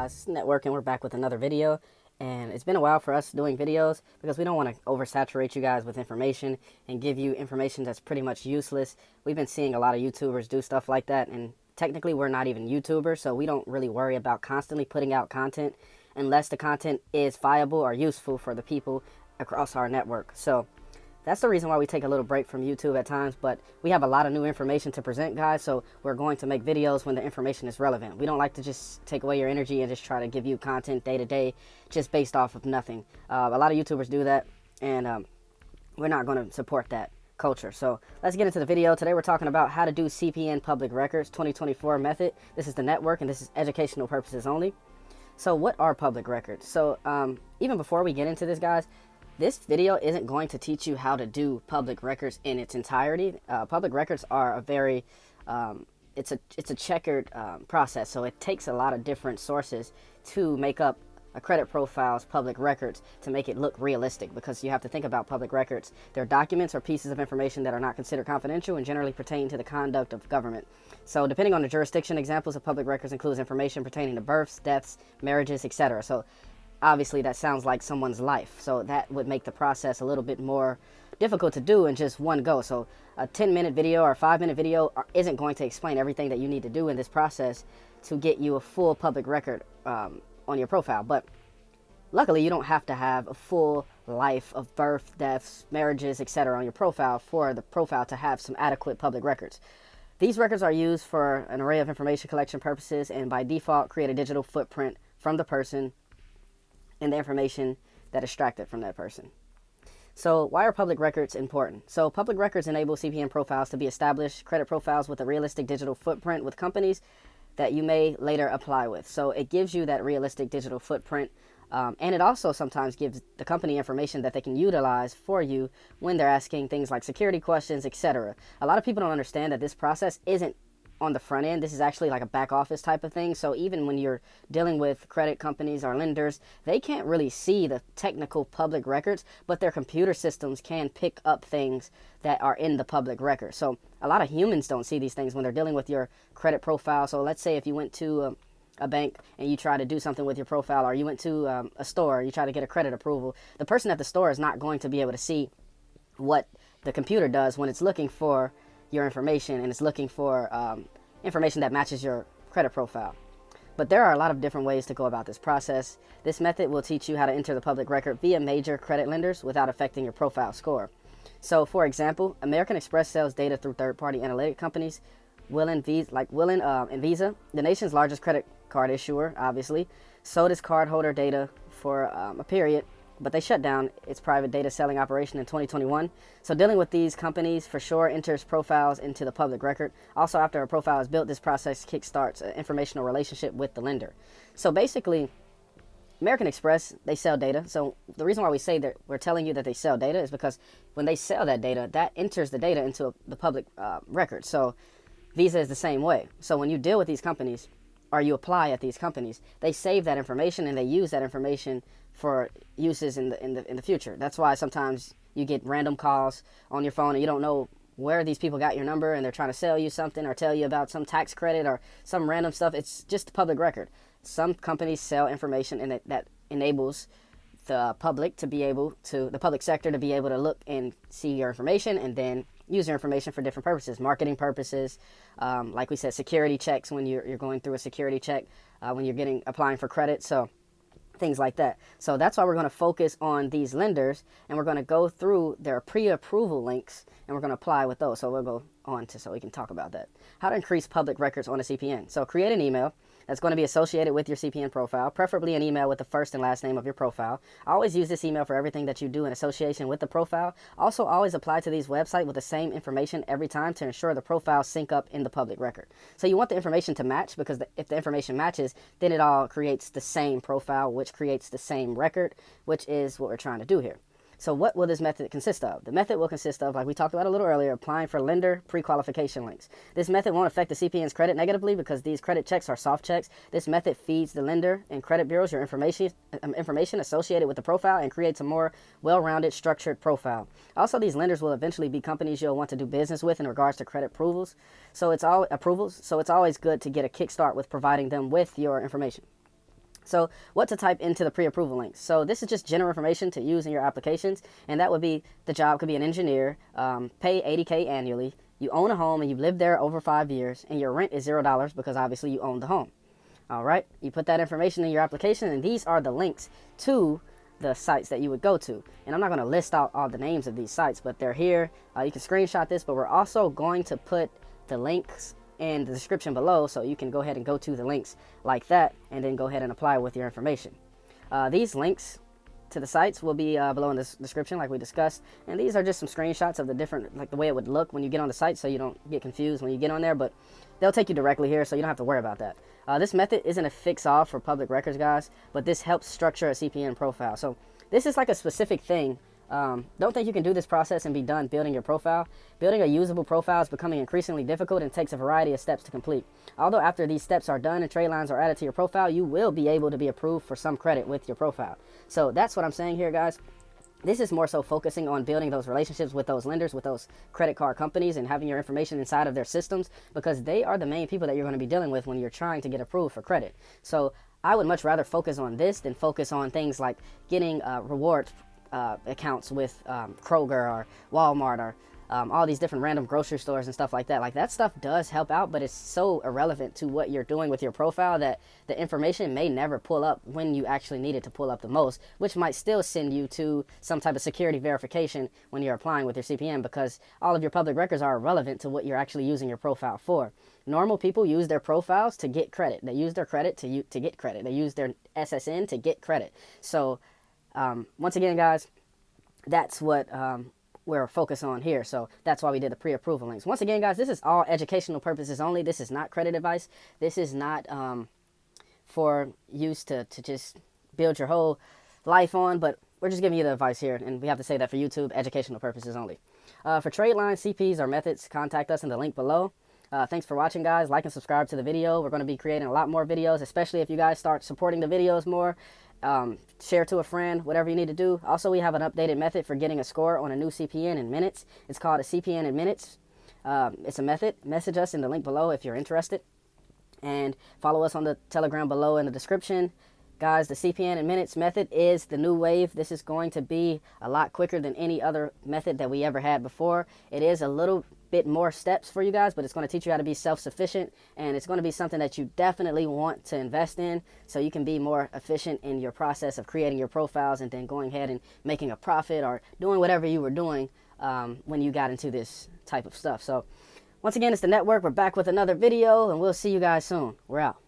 guys, Network, and we're back with another video. And it's been a while for us doing videos because we don't want to oversaturate you guys with information and give you information that's pretty much useless. We've been seeing a lot of YouTubers do stuff like that, and technically we're not even YouTubers, so we don't really worry about constantly putting out content unless the content is viable or useful for the people across our network. So that's the reason why we take a little break from YouTube at times, but we have a lot of new information to present, guys, so we're going to make videos when the information is relevant. We don't like to just take away your energy and just try to give you content day to day just based off of nothing. A lot of YouTubers do that, and we're not going to support that culture. So let's get into the video. Today we're talking about how to do CPN public records 2024 method. This is the network, and this is educational purposes only. So what are public records? So even before we get into this, guys, this video isn't going to teach you how to do public records in its entirety. Public records are a very, it's a checkered process. So it takes a lot of different sources to make up a credit profile's public records to make it look realistic, because you have to think about public records. They're documents or pieces of information that are not considered confidential and generally pertain to the conduct of government. So depending on the jurisdiction, examples of public records includes information pertaining to births, deaths, marriages, etc. So obviously that sounds like someone's life, so that would make the process a little bit more difficult to do in just one go. So a 10-minute video or a 5-minute video isn't going to explain everything that you need to do in this process to get you a full public record on your profile. But luckily you don't have to have a full life of birth, deaths, marriages, etc. on your profile for the profile to have some adequate public records. These records are used for an array of information collection purposes, and by default create a digital footprint from the person and the information that is extracted from that person. So why are public records important? So public records enable CPN profiles to be established, credit profiles with a realistic digital footprint with companies that you may later apply with. So it gives you that realistic digital footprint, and it also sometimes gives the company information that they can utilize for you when they're asking things like security questions, etc. A lot of people don't understand that this process isn't on the front end. This is actually like a back office type of thing. So even when you're dealing with credit companies or lenders, they can't really see the technical public records, but their computer systems can pick up things that are in the public record. So a lot of humans don't see these things when they're dealing with your credit profile. So let's say if you went to a bank and you try to do something with your profile, or you went to a store, you try to get a credit approval, the person at the store is not going to be able to see what the computer does when it's looking for your information, and it's looking for information that matches your credit profile. But there are a lot of different ways to go about this process. This method will teach you how to enter the public record via major credit lenders without affecting your profile score. So for example, American Express sells data through third-party analytic companies, Will and Visa, the nation's largest credit card issuer, obviously, sold its cardholder data for a period, but they shut down its private data selling operation in 2021. So dealing with these companies for sure enters profiles into the public record. Also, after a profile is built, this process kickstarts an informational relationship with the lender. So basically, American Express, they sell data. So the reason why we say that we're telling you that they sell data is because when they sell that data, that enters the data into the public record. So Visa is the same way. So when you deal with these companies, or you apply at these companies, they save that information and they use that information for uses in the future. That's why sometimes you get random calls on your phone and you don't know where these people got your number, and they're trying to sell you something or tell you about some tax credit or some random stuff. It's just public record. Some companies sell information, and that enables the public to be able to, the public sector to be able to look and see your information and then use your information for different purposes, marketing purposes, like we said, security checks when you're going through a security check, when you're applying for credit. So things like that. So that's why we're going to focus on these lenders, and we're going to go through their pre-approval links, and we're going to apply with those. So we'll go on to, so we can talk about that. How to increase public records on a CPN. So create an email that's going to be associated with your CPN profile, preferably an email with the first and last name of your profile. Always use this email for everything that you do in association with the profile. Also, always apply to these websites with the same information every time to ensure the profiles sync up in the public record. So you want the information to match, because if the information matches, then it all creates the same profile, which creates the same record, which is what we're trying to do here. So what will this method consist of? The method will consist of, like we talked about a little earlier, applying for lender pre-qualification links. This method won't affect the CPN's credit negatively because these credit checks are soft checks. This method feeds the lender and credit bureaus your information associated with the profile and creates a more well-rounded, structured profile. Also, these lenders will eventually be companies you'll want to do business with in regards to credit approvals. So it's always good to get a kickstart with providing them with your information. So what to type into the pre-approval links. So this is just general information to use in your applications, and that would be the job could be an engineer, pay $80K annually, you own a home and you've lived there over 5 years, and your rent is $0 because obviously you own the home. All right, you put that information in your application, and these are the links to the sites that you would go to. And I'm not going to list out all the names of these sites, but they're here. You can screenshot this, but we're also going to put the links in the description below, so you can go ahead and go to the links like that and then go ahead and apply with your information. These links to the sites will be below in the description like we discussed, and these are just some screenshots of the different, like the way it would look when you get on the site, so you don't get confused when you get on there, but they'll take you directly here, so you don't have to worry about that. This method isn't a fix-all for public records, guys, but this helps structure a CPN profile. So this is like a specific thing. Don't think you can do this process and be done building your profile. Building a usable profile is becoming increasingly difficult and takes a variety of steps to complete. Although after these steps are done and trade lines are added to your profile, you will be able to be approved for some credit with your profile. So that's what I'm saying here, guys. This is more so focusing on building those relationships with those lenders, with those credit card companies, and having your information inside of their systems, because they are the main people that you're going to be dealing with when you're trying to get approved for credit. So I would much rather focus on this than focus on things like getting reward accounts with Kroger or Walmart or all these different random grocery stores and stuff like that. Like, that stuff does help out, but it's so irrelevant to what you're doing with your profile that the information may never pull up when you actually need it to pull up the most, which might still send you to some type of security verification when you're applying with your CPN, because all of your public records are irrelevant to what you're actually using your profile for. Normal people use their profiles to get credit. They use their credit to get credit. They use their SSN to get credit. So once again, guys, that's what we're focused on here. So that's why we did the pre-approval links. Once again, guys, this is all educational purposes only. This is not credit advice. This is not for use to just build your whole life on, but we're just giving you the advice here, and we have to say that for YouTube, educational purposes only. For Tradelines, CPs, or methods, contact us in the link below. Thanks for watching, guys. Like and subscribe to the video. We're going to be creating a lot more videos, especially if you guys start supporting the videos more. Share to a friend, whatever you need to do. Also, we have an updated method for getting a score on a new CPN in minutes. It's called a CPN in minutes. It's a method. Message us in the link below if you're interested. And follow us on the Telegram below in the description. Guys, the CPN in minutes method is the new wave. This is going to be a lot quicker than any other method that we ever had before. It is a little bit more steps for you guys, but it's going to teach you how to be self-sufficient, and it's going to be something that you definitely want to invest in so you can be more efficient in your process of creating your profiles and then going ahead and making a profit or doing whatever you were doing when you got into this type of stuff. So once again, it's the network. We're back with another video, and we'll see you guys soon. We're out.